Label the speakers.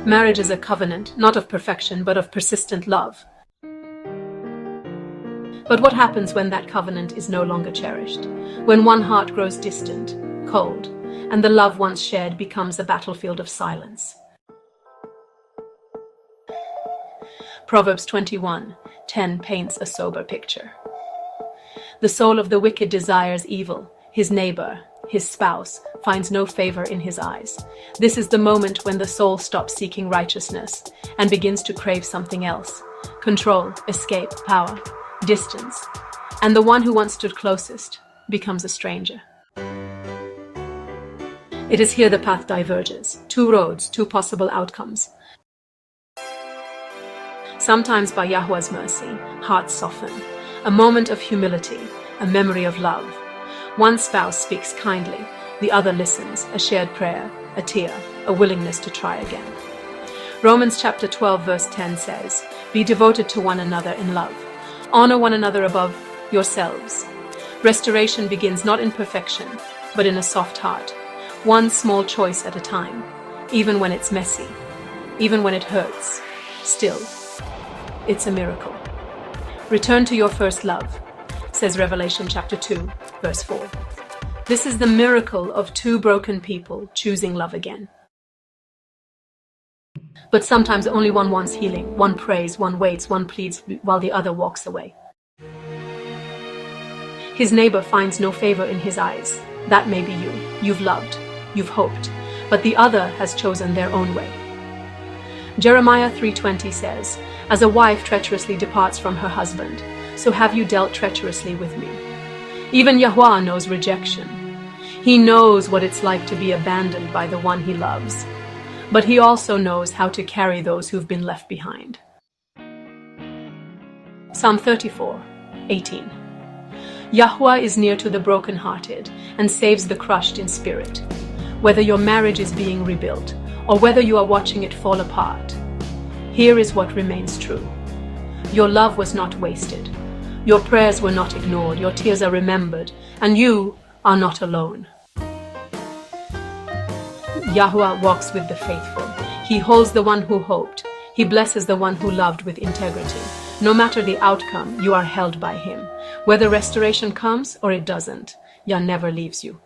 Speaker 1: Marriage is a covenant, not of perfection, but of persistent love. But what happens when that covenant is no longer cherished? When one heart grows distant, cold, and the love once shared becomes a battlefield of silence. Proverbs 21:10 paints a sober picture. The soul of the wicked desires evil. His neighbor, his spouse, finds no favor in his eyes. This is the moment when the soul stops seeking righteousness and begins to crave something else: control, escape, power, distance. And the one who once stood closest becomes a stranger. It is here the path diverges. Two roads, two possible outcomes. Sometimes by Yahuah's mercy, hearts soften. A moment of humility, a memory of love. One spouse speaks kindly, the other listens, a shared prayer, a tear, a willingness to try again. Romans chapter 12 verse 10 says, "Be devoted to one another in love. Honor one another above yourselves." Restoration begins not in perfection, but in a soft heart. One small choice at a time, even when it's messy, even when it hurts. Still, it's a miracle. Return to your first love, says Revelation chapter 2, verse 4. This is the miracle of two broken people choosing love again. But sometimes only one wants healing, one prays, one waits, one pleads, while the other walks away. His neighbor finds no favor in his eyes. That may be you. You've loved, you've hoped, but the other has chosen their own way. Jeremiah 3:20 says, "As a wife treacherously departs from her husband, so have you dealt treacherously with me." Even Yahuah knows rejection. He knows what it's like to be abandoned by the one he loves. But he also knows how to carry those who've been left behind. Psalm 34:18. Yahuah is near to the brokenhearted and saves the crushed in spirit. Whether your marriage is being rebuilt or whether you are watching it fall apart, here is what remains true. Your love was not wasted. Your prayers were not ignored. Your tears are remembered, and you are not alone. Yahuah walks with the faithful. He holds the one who hoped. He blesses the one who loved with integrity. No matter the outcome, you are held by him. Whether restoration comes or it doesn't, Yah never leaves you.